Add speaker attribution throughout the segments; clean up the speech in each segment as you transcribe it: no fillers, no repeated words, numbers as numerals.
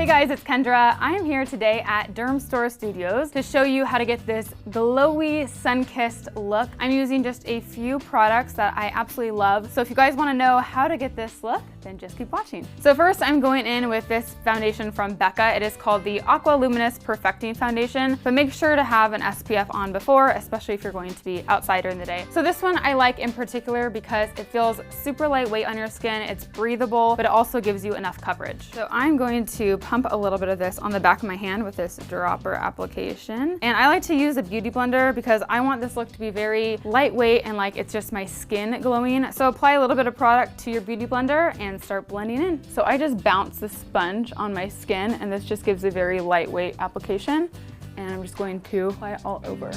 Speaker 1: Hey guys, it's Kendra. I am here today at Dermstore Studios to show you how to get this glowy, sun-kissed look. I'm using just a few products that I absolutely love. So if you guys want to know how to get this look, then just keep watching. So first, I'm going in with this foundation from Becca. It is called the Aqua Luminous Perfecting Foundation, but make sure to have an SPF on before, especially if you're going to be outside during the day. So this one I like in particular because it feels super lightweight on your skin. It's breathable, but it also gives you enough coverage. So I'm going to pump a little bit of this on the back of my hand with this dropper application. And I like to use a beauty blender because I want this look to be very lightweight and like it's just my skin glowing. So apply a little bit of product to your beauty blender and start blending in. So I just bounce the sponge on my skin and this just gives a very lightweight application. And I'm just going to apply it all over.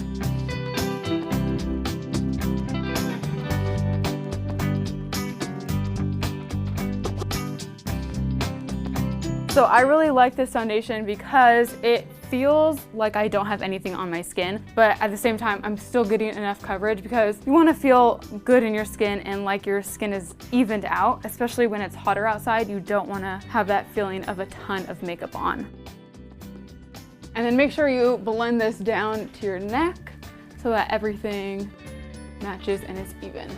Speaker 1: So I really like this foundation because it feels like I don't have anything on my skin, but at the same time, I'm still getting enough coverage because you want to feel good in your skin and like your skin is evened out, especially when it's hotter outside. You don't want to have that feeling of a ton of makeup on. And then make sure you blend this down to your neck so that everything matches and is even.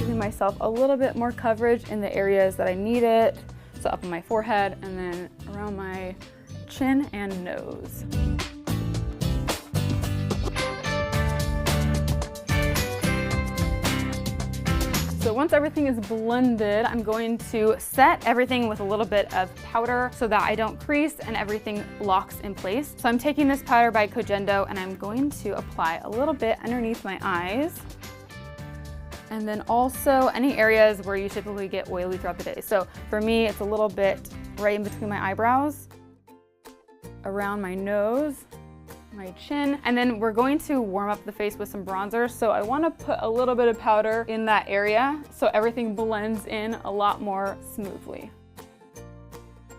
Speaker 1: Myself a little bit more coverage in the areas that I need it. So up on my forehead and then around my chin and nose. So once everything is blended, I'm going to set everything with a little bit of powder so that I don't crease and everything locks in place. So I'm taking this powder by Kogendo and I'm going to apply a little bit underneath my eyes. And then also any areas where you typically get oily throughout the day. So for me, it's a little bit right in between my eyebrows, around my nose, my chin. And then we're going to warm up the face with some bronzer. So I want to put a little bit of powder in that area so everything blends in a lot more smoothly.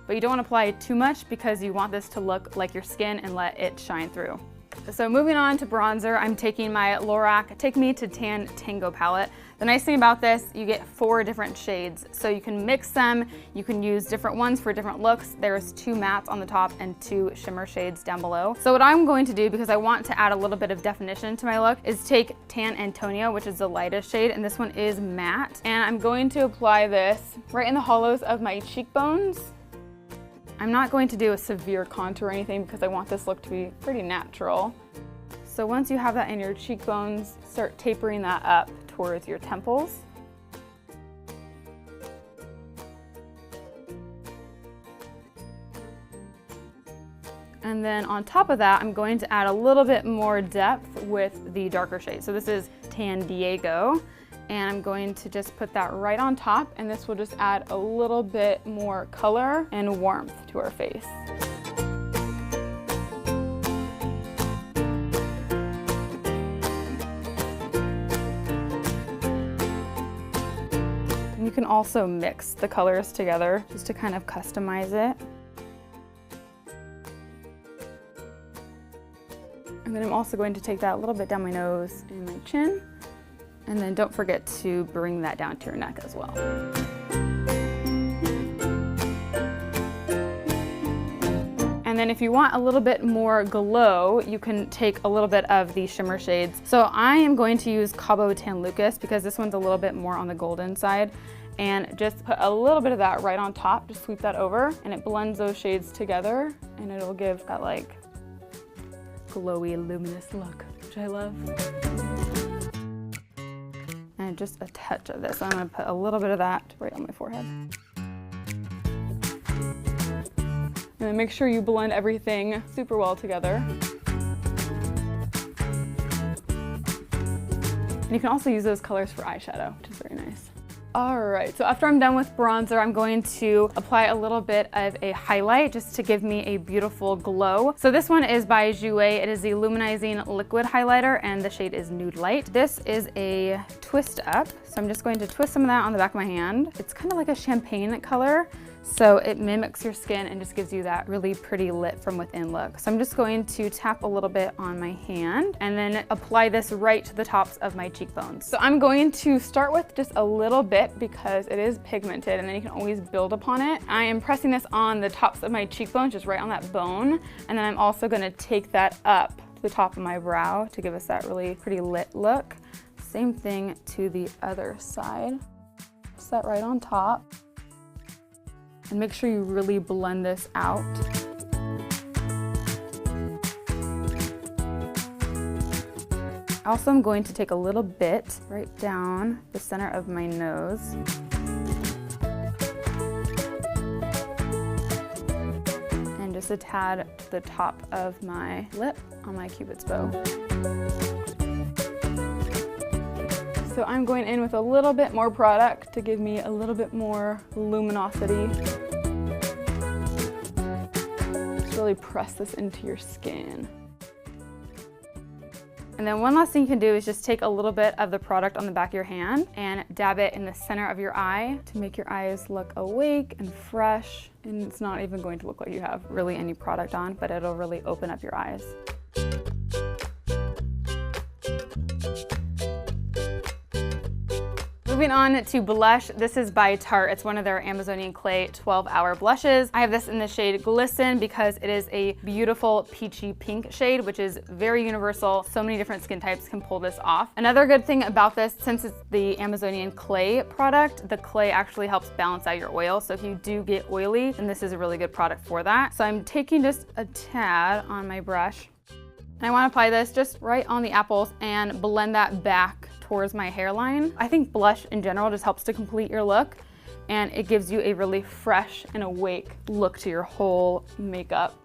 Speaker 1: But you don't want to apply too much because you want this to look like your skin and let it shine through. So moving on to bronzer, I'm taking my Lorac Take Me to Tan Tango palette. The nice thing about this, you get 4 different shades. So you can mix them, you can use different ones for different looks. There's 2 mattes on the top and 2 shimmer shades down below. So what I'm going to do, because I want to add a little bit of definition to my look, is take Tan Antonio, which is the lightest shade, and this one is matte. And I'm going to apply this right in the hollows of my cheekbones. I'm not going to do a severe contour or anything because I want this look to be pretty natural. So once you have that in your cheekbones, start tapering that up towards your temples. And then on top of that, I'm going to add a little bit more depth with the darker shade. So this is Tan Diego. And I'm going to just put that right on top, and this will just add a little bit more color and warmth to our face. And you can also mix the colors together just to kind of customize it. And then I'm also going to take that a little bit down my nose and my chin. And then don't forget to bring that down to your neck as well. And then if you want a little bit more glow, you can take a little bit of the shimmer shades. So I am going to use Cabo Tan Lucas because this one's a little bit more on the golden side. And just put a little bit of that right on top, just sweep that over, and it blends those shades together, and it'll give that like glowy, luminous look, which I love. And just a touch of this. I'm going to put a little bit of that right on my forehead. And then make sure you blend everything super well together. And you can also use those colors for eyeshadow, which is very nice. All right, so after I'm done with bronzer, I'm going to apply a little bit of a highlight just to give me a beautiful glow. So this one is by Jouer. It is the Luminizing Liquid Highlighter, and the shade is Nude Light. This is a twist up, so I'm just going to twist some of that on the back of my hand. It's kind of like a champagne color, So it mimics your skin and just gives you that really pretty lit from within look. So I'm just going to tap a little bit on my hand and then apply this right to the tops of my cheekbones. So I'm going to start with just a little bit because it is pigmented and then you can always build upon it. I am pressing this on the tops of my cheekbones, just right on that bone. And then I'm also gonna take that up to the top of my brow to give us that really pretty lit look. Same thing to the other side. Set right on top. And make sure you really blend this out. Also, I'm going to take a little bit right down the center of my nose. And just a tad to the top of my lip on my Cupid's bow. So I'm going in with a little bit more product to give me a little bit more luminosity. Just really press this into your skin. And then one last thing you can do is just take a little bit of the product on the back of your hand and dab it in the center of your eye to make your eyes look awake and fresh. And it's not even going to look like you have really any product on, but it'll really open up your eyes. Moving on to blush, this is by Tarte. It's one of their Amazonian Clay 12-hour blushes. I have this in the shade Glisten because it is a beautiful peachy pink shade, which is very universal. So many different skin types can pull this off. Another good thing about this, since it's the Amazonian Clay product, the clay actually helps balance out your oil. So if you do get oily, then this is a really good product for that. So I'm taking just a tad on my brush. And I want to apply this just right on the apples and blend that back towards my hairline. I think blush in general just helps to complete your look and it gives you a really fresh and awake look to your whole makeup.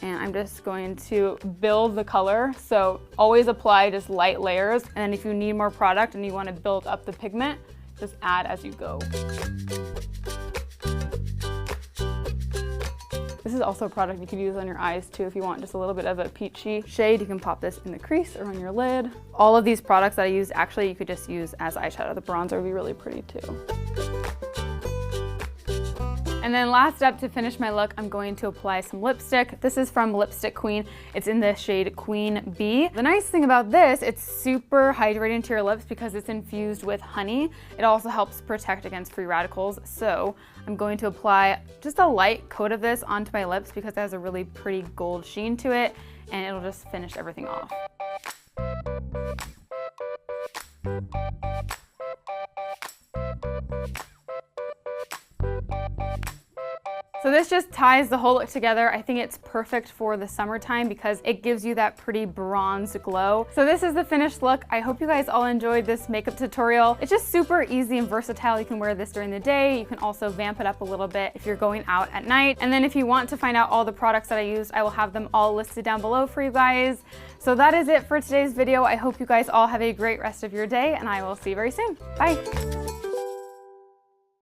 Speaker 1: And I'm just going to build the color. So always apply just light layers. And then if you need more product and you want to build up the pigment, just add as you go. This is also a product you could use on your eyes too if you want just a little bit of a peachy shade. You can pop this in the crease or on your lid. All of these products that I use, actually you could just use as eyeshadow. The bronzer would be really pretty too. And then last up to finish my look, I'm going to apply some lipstick. This is from Lipstick Queen. It's in the shade Queen Bee. The nice thing about this, it's super hydrating to your lips because it's infused with honey. It also helps protect against free radicals. So I'm going to apply just a light coat of this onto my lips because it has a really pretty gold sheen to it and it'll just finish everything off. So this just ties the whole look together. I think it's perfect for the summertime because it gives you that pretty bronze glow. So this is the finished look. I hope you guys all enjoyed this makeup tutorial. It's just super easy and versatile. You can wear this during the day. You can also vamp it up a little bit if you're going out at night. And then if you want to find out all the products that I used, I will have them all listed down below for you guys. So that is it for today's video. I hope you guys all have a great rest of your day and I will see you very soon. Bye.